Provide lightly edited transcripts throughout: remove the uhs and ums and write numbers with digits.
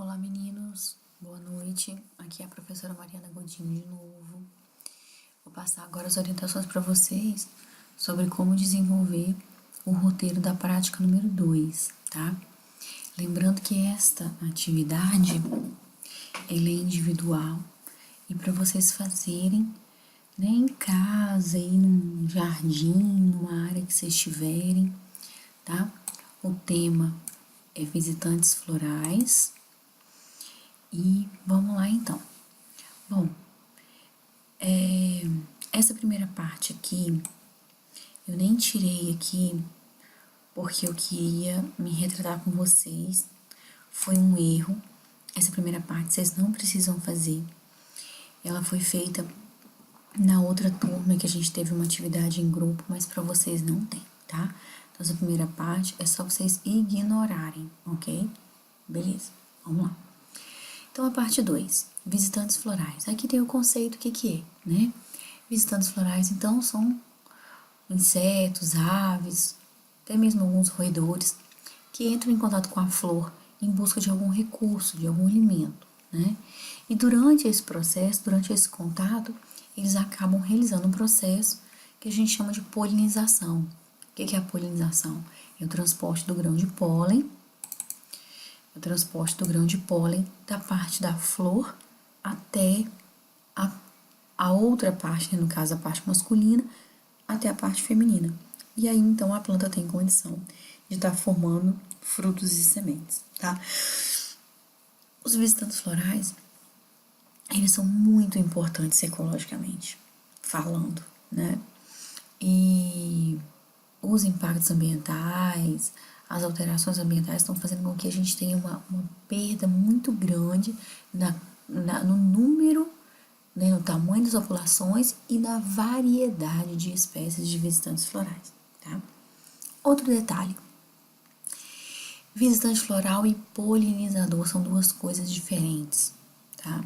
Olá meninos, boa noite, aqui é a professora Mariana Godinho de novo. Vou passar agora as orientações para vocês sobre como desenvolver o roteiro da prática número 2, tá? Lembrando que esta atividade, ela é individual e para vocês fazerem, né, em casa, aí num jardim, numa área que vocês estiverem, tá? O tema é visitantes florais. E vamos lá então. Bom, essa primeira parte aqui, eu nem tirei aqui porque eu queria me retratar com vocês. Foi um erro. Essa primeira parte vocês não precisam fazer. Ela foi feita na outra turma que a gente teve uma atividade em grupo, mas para vocês não tem, tá? Então essa primeira parte é só vocês ignorarem, ok? Beleza, vamos lá. Então, a parte 2, visitantes florais. Aqui tem o conceito, o que é, né? Visitantes florais, então, são insetos, aves, até mesmo alguns roedores, que entram em contato com a flor em busca de algum recurso, de algum alimento, né? E durante esse processo, durante esse contato, eles acabam realizando um processo que a gente chama de polinização. O que é a polinização? É o transporte do grão de pólen da parte da flor até a outra parte, né, no caso a parte masculina, até a parte feminina. E aí então a planta tem condição de estar formando frutos e sementes, tá? Os visitantes florais, eles são muito importantes ecologicamente falando, né? E os impactos ambientais, as alterações ambientais estão fazendo com que a gente tenha uma perda muito grande no número, né, no tamanho das populações e na variedade de espécies de visitantes florais, tá? Outro detalhe, visitante floral e polinizador são duas coisas diferentes, tá?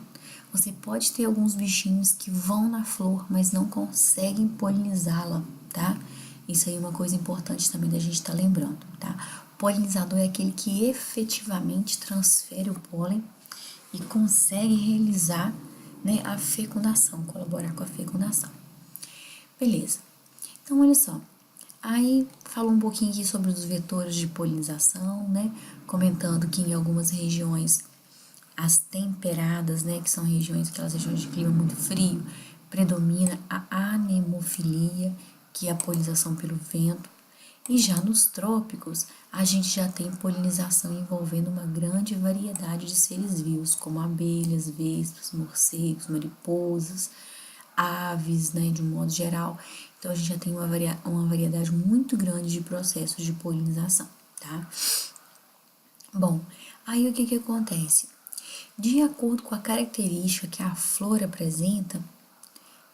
Você pode ter alguns bichinhos que vão na flor, mas não conseguem polinizá-la, tá? Isso aí é uma coisa importante também da gente estar lembrando, tá? O polinizador é aquele que efetivamente transfere o pólen e consegue realizar, né, a fecundação, colaborar com a fecundação. Beleza. Então, olha só. Aí, falou um pouquinho aqui sobre os vetores de polinização, né? Comentando que em algumas regiões, as temperadas, né, que são aquelas regiões de clima muito frio, predomina a anemofilia, que é a polinização pelo vento. E já nos trópicos, a gente já tem polinização envolvendo uma grande variedade de seres vivos, como abelhas, vespas, morcegos, mariposas, aves, né, de um modo geral. Então, a gente já tem uma variedade muito grande de processos de polinização, tá? Bom, aí o que acontece? De acordo com a característica que a flor apresenta,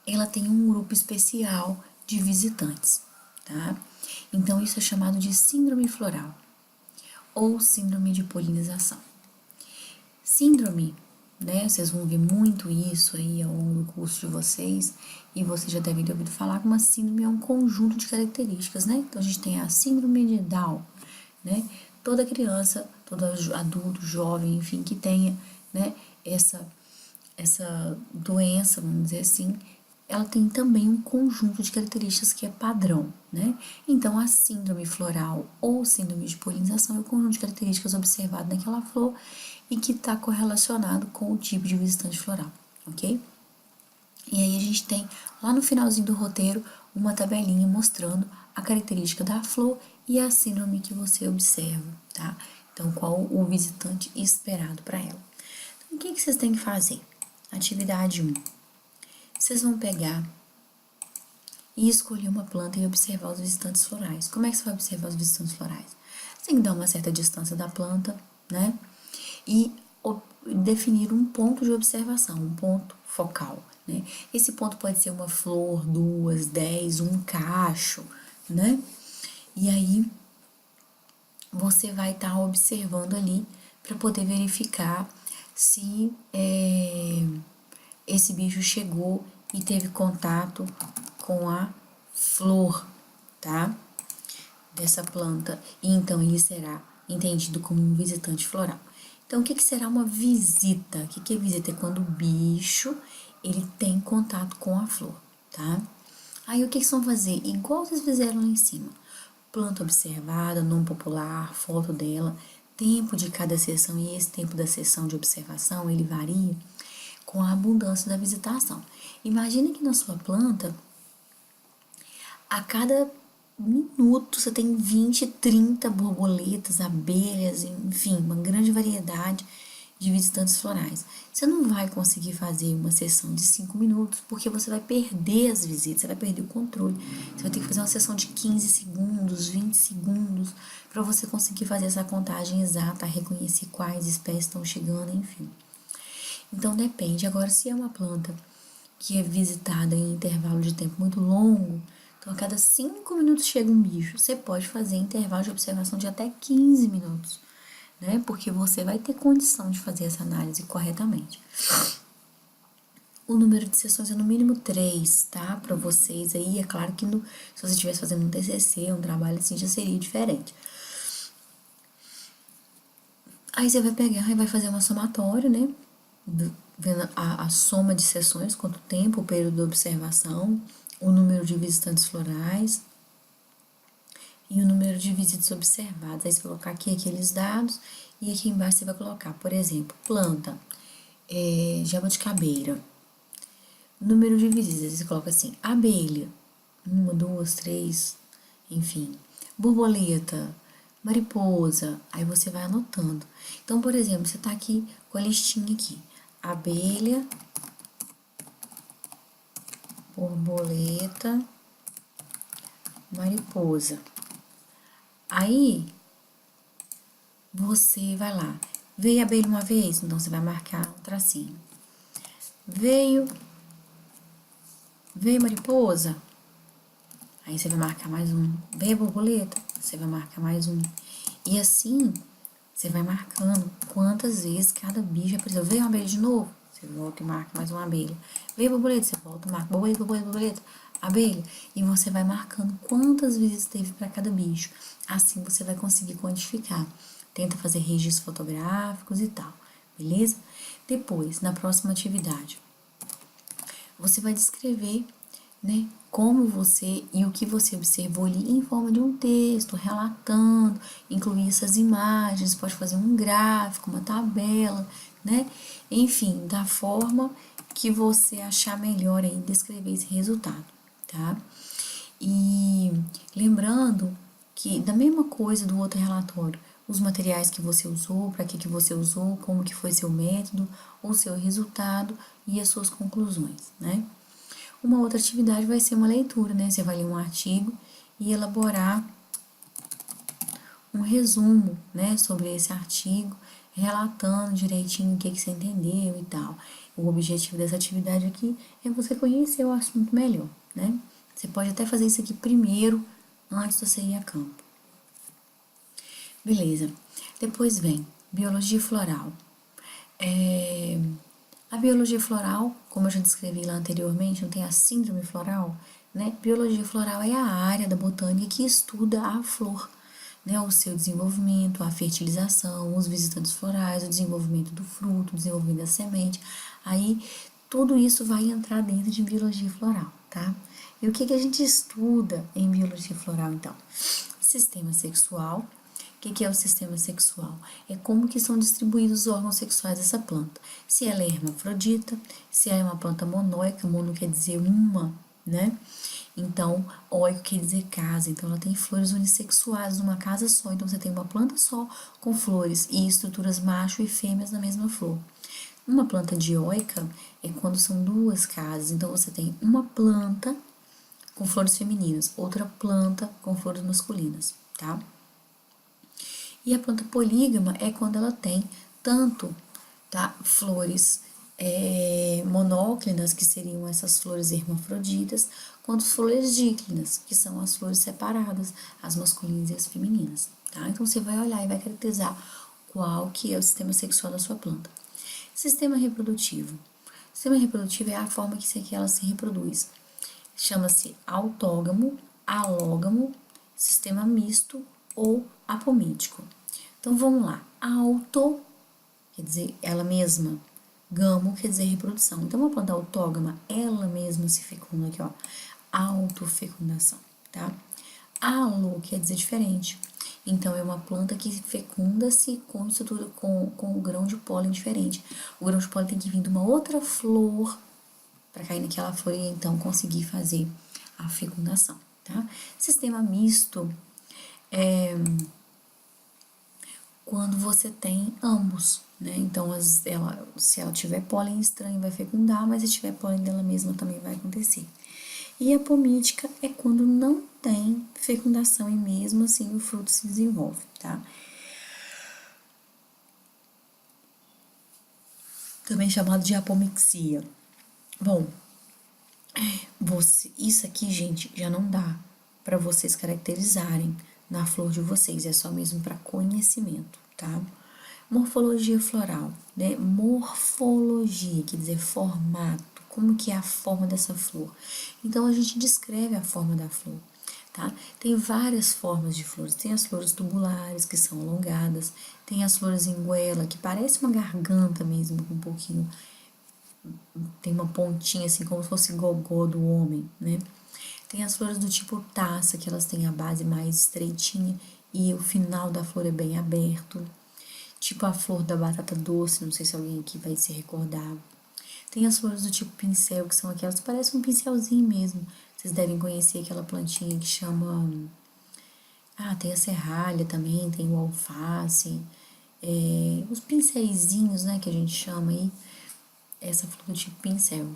ela tem um grupo especial de visitantes, tá? Então, isso é chamado de síndrome floral ou síndrome de polinização. Síndrome, né? Vocês vão ver muito isso aí ao longo do curso de vocês e vocês já devem ter ouvido falar que uma síndrome é um conjunto de características, né? Então, a gente tem a síndrome de Down, né? Toda criança, todo adulto, jovem, enfim, que tenha, né, essa doença, vamos dizer assim, ela tem também um conjunto de características que é padrão, né? Então, a síndrome floral ou síndrome de polinização é o conjunto de características observado naquela flor e que está correlacionado com o tipo de visitante floral, ok? E aí a gente tem, lá no finalzinho do roteiro, uma tabelinha mostrando a característica da flor e a síndrome que você observa, tá? Então, qual o visitante esperado para ela. Então, o que vocês têm que fazer? Atividade 1. Vocês vão pegar e escolher uma planta e observar os visitantes florais. Como é que você vai observar os visitantes florais? Você tem que dar uma certa distância da planta, né? E definir um ponto de observação, um ponto focal, né? Esse ponto pode ser uma flor, 2, 10, um cacho, né? E aí você vai estar observando ali para poder verificar se esse bicho chegou e teve contato com a flor, tá? Dessa planta. E então ele será entendido como um visitante floral. Então, o que será uma visita? O que é visita? É quando o bicho, ele tem contato com a flor, tá? Aí, o que vocês vão fazer? Igual vocês fizeram lá em cima. Planta observada, nome popular, foto dela, tempo de cada sessão, e esse tempo da sessão de observação, ele varia com a abundância da visitação. Imagina que na sua planta, a cada minuto você tem 20, 30 borboletas, abelhas, enfim, uma grande variedade de visitantes florais. Você não vai conseguir fazer uma sessão de 5 minutos porque você vai perder as visitas, você vai perder o controle. Você vai ter que fazer uma sessão de 15 segundos, 20 segundos, para você conseguir fazer essa contagem exata, reconhecer quais espécies estão chegando, enfim. Então depende. Agora, se é uma planta que é visitada em intervalo de tempo muito longo, então a cada 5 minutos chega um bicho, você pode fazer intervalo de observação de até 15 minutos, né? Porque você vai ter condição de fazer essa análise corretamente. O número de sessões é no mínimo 3, tá? Para vocês aí, é claro que se você estivesse fazendo um TCC, um trabalho assim, já seria diferente. Aí você vai pegar e vai fazer uma somatória, né? Vendo a soma de sessões, quanto tempo, o período de observação, o número de visitantes florais e o número de visitas observadas. Aí você vai colocar aqui aqueles dados e aqui embaixo você vai colocar, por exemplo, planta, jabuticabeira, número de visitas, você coloca assim, abelha, 1, 2, 3, enfim, borboleta, mariposa, aí você vai anotando. Então, por exemplo, você tá aqui com a listinha aqui, abelha, borboleta, mariposa. Aí, você vai lá, veio abelha uma vez, então você vai marcar um tracinho. Veio mariposa, aí você vai marcar mais um. Veio borboleta, você vai marcar mais um. E assim, você vai marcando quantas vezes cada bicho apareceu. Veio uma abelha de novo, você volta e marca mais uma abelha. Veio borboleta, você volta e marca borboleta, borboleta, borboleta, abelha. E você vai marcando quantas vezes teve para cada bicho. Assim você vai conseguir quantificar. Tenta fazer registros fotográficos e tal, beleza? Depois, na próxima atividade, você vai descrever, né, como você e o que você observou ali em forma de um texto, relatando, incluir essas imagens, pode fazer um gráfico, uma tabela, né? Enfim, da forma que você achar melhor aí descrever esse resultado, tá? E lembrando que da mesma coisa do outro relatório, os materiais que você usou, para que você usou, como que foi seu método, o seu resultado e as suas conclusões, né? Uma outra atividade vai ser uma leitura, né? Você vai ler um artigo e elaborar um resumo, né, sobre esse artigo, relatando direitinho o que você entendeu e tal. O objetivo dessa atividade aqui é você conhecer o assunto melhor, né? Você pode até fazer isso aqui primeiro, antes de você ir a campo. Beleza. Depois vem biologia floral. A biologia floral, como eu já descrevi lá anteriormente, não tem a síndrome floral, né? Biologia floral é a área da botânica que estuda a flor, né? O seu desenvolvimento, a fertilização, os visitantes florais, o desenvolvimento do fruto, o desenvolvimento da semente. Aí, tudo isso vai entrar dentro de biologia floral, tá? E o que a gente estuda em biologia floral, então? Sistema sexual. O que é o sistema sexual? É como que são distribuídos os órgãos sexuais dessa planta. Se ela é hermafrodita, se ela é uma planta monóica, mono quer dizer uma, né? Então, óico quer dizer casa, então ela tem flores unissexuais numa casa só, então você tem uma planta só com flores e estruturas macho e fêmeas na mesma flor. Uma planta dioica é quando são duas casas, então você tem uma planta com flores femininas, outra planta com flores masculinas, tá? E a planta polígama é quando ela tem tanto, tá, flores monóclinas, que seriam essas flores hermafroditas, quanto flores díclinas, que são as flores separadas, as masculinas e as femininas, tá? Então você vai olhar e vai caracterizar qual que é o sistema sexual da sua planta. Sistema reprodutivo. O sistema reprodutivo é a forma que ela se reproduz. Chama-se autógamo, alógamo, sistema misto ou apomítico. Então vamos lá. Auto quer dizer ela mesma. Gamo quer dizer reprodução. Então, uma planta autógama, ela mesma se fecunda aqui, ó. Autofecundação, tá? Alo quer dizer diferente. Então, é uma planta que fecunda-se com estrutura, com o grão de pólen diferente. O grão de pólen tem que vir de uma outra flor para cair naquela flor e então conseguir fazer a fecundação, tá? Sistema misto é quando você tem ambos, né? Então, se ela tiver pólen estranho, vai fecundar, mas se tiver pólen dela mesma, também vai acontecer. E a pomítica é quando não tem fecundação e mesmo assim o fruto se desenvolve, tá? Também chamado de apomixia. Bom, isso aqui, gente, já não dá para vocês caracterizarem na flor de vocês, é só mesmo para conhecimento, tá? Morfologia floral, né? Morfologia, quer dizer formato, como que é a forma dessa flor. Então, a gente descreve a forma da flor, tá? Tem várias formas de flores, tem as flores tubulares, que são alongadas, tem as flores em goela, que parece uma garganta mesmo, com um pouquinho, tem uma pontinha assim, como se fosse gogó do homem, né? Tem as flores do tipo taça, que elas têm a base mais estreitinha e o final da flor é bem aberto. Tipo a flor da batata doce, não sei se alguém aqui vai se recordar. Tem as flores do tipo pincel, que são aquelas que parecem um pincelzinho mesmo. Vocês devem conhecer aquela plantinha que chama... Ah, tem a serralha também, tem o alface. Os pincéisinhos, né, que a gente chama aí. Essa flor do tipo pincel.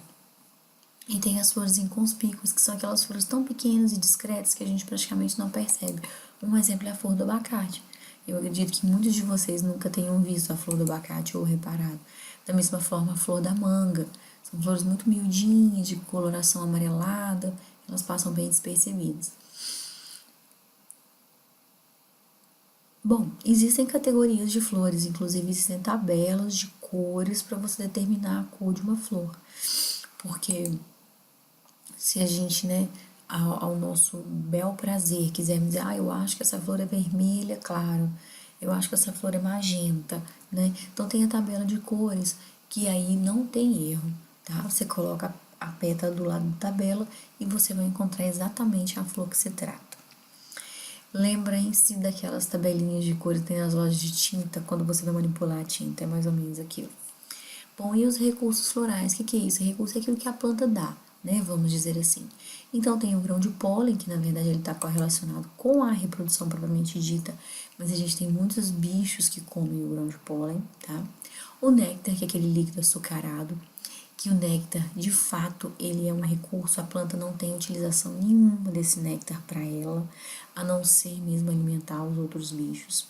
E tem as flores inconspícuas, que são aquelas flores tão pequenas e discretas que a gente praticamente não percebe. Um exemplo é a flor do abacate. Eu acredito que muitos de vocês nunca tenham visto a flor do abacate ou reparado. Da mesma forma, a flor da manga. São flores muito miudinhas, de coloração amarelada, elas passam bem despercebidas. Bom, existem categorias de flores, inclusive existem tabelas de cores para você determinar a cor de uma flor. Porque se a gente, né, ao nosso bel prazer, quisermos dizer, eu acho que essa flor é vermelha, claro, eu acho que essa flor é magenta, né? Então tem a tabela de cores, que aí não tem erro, tá? Você coloca a pétala do lado da tabela e você vai encontrar exatamente a flor que se trata. Lembrem-se daquelas tabelinhas de cores que tem nas lojas de tinta, quando você vai manipular a tinta, é mais ou menos aquilo. Bom, e os recursos florais? O que é isso? Recurso é aquilo que a planta dá, né? Vamos dizer assim. Então, tem o grão de pólen, que na verdade ele está correlacionado com a reprodução propriamente dita, mas a gente tem muitos bichos que comem o grão de pólen, tá? O néctar, que é aquele líquido açucarado, que o néctar, de fato, ele é um recurso, a planta não tem utilização nenhuma desse néctar para ela, a não ser mesmo alimentar os outros bichos.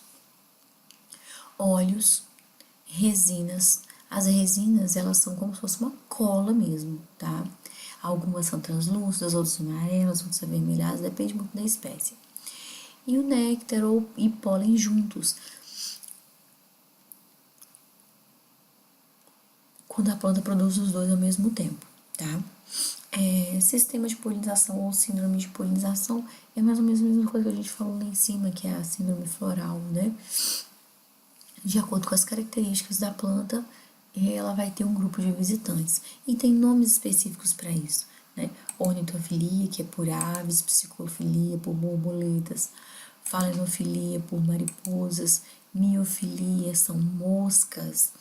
Óleos, resinas. As resinas, elas são como se fosse uma cola mesmo, tá? Algumas são translúcidas, outras amarelas, outras avermelhadas, depende muito da espécie. E o néctar e pólen juntos. Quando a planta produz os dois ao mesmo tempo, tá? Sistema de polinização ou síndrome de polinização é mais ou menos a mesma coisa que a gente falou lá em cima, que é a síndrome floral, né? De acordo com as características da planta, ela vai ter um grupo de visitantes. E tem nomes específicos para isso, né? Ornitofilia, que é por aves, psicofilia, por borboletas, falenofilia, por mariposas, miofilia, são moscas.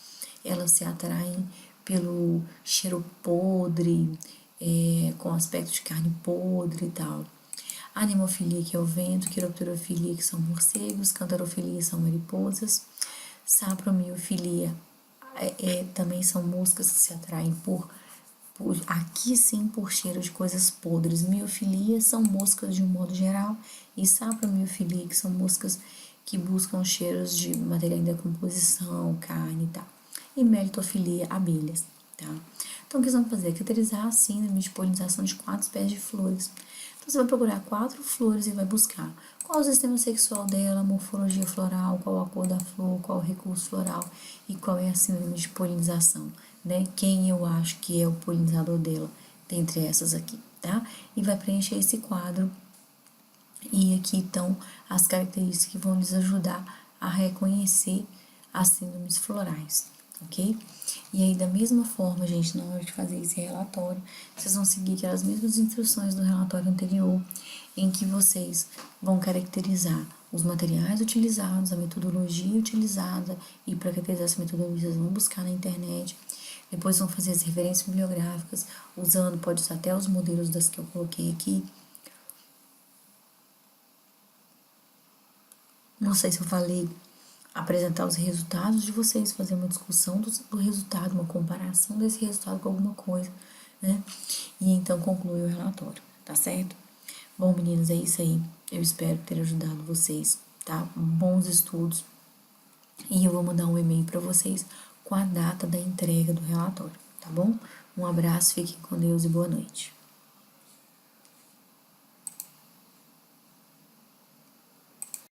Elas se atraem pelo cheiro podre, com aspecto de carne podre e tal. Anemofilia, que é o vento, quiropterofilia, que são morcegos, cantarofilia, são mariposas, sapromiofilia, também são moscas que se atraem aqui sim, por cheiro de coisas podres. Miofilia são moscas de um modo geral, e sapromiofilia, que são moscas que buscam cheiros de matéria em decomposição, carne e tal. E melitofilia, abelhas, tá? Então, o que eles vão fazer? Caracterizar a síndrome de polinização de 4 espécies de flores. Então, você vai procurar 4 flores e vai buscar qual o sistema sexual dela, morfologia floral, qual a cor da flor, qual o recurso floral e qual é a síndrome de polinização, né? Quem eu acho que é o polinizador dela, dentre essas aqui, tá? E vai preencher esse quadro. E aqui estão as características que vão lhes ajudar a reconhecer as síndromes florais. ok? E aí, da mesma forma, gente, na hora de fazer esse relatório, vocês vão seguir aquelas mesmas instruções do relatório anterior, em que vocês vão caracterizar os materiais utilizados, a metodologia utilizada, e para caracterizar essa metodologia, vocês vão buscar na internet. Depois vão fazer as referências bibliográficas, usando, pode usar até os modelos das que eu coloquei aqui. Não sei se eu falei, apresentar os resultados de vocês, fazer uma discussão do resultado, uma comparação desse resultado com alguma coisa, né? E então concluir o relatório, tá certo? Bom, meninas, é isso aí. Eu espero ter ajudado vocês, tá? Bons estudos. E eu vou mandar um e-mail para vocês com a data da entrega do relatório, tá bom? Um abraço, fiquem com Deus e boa noite.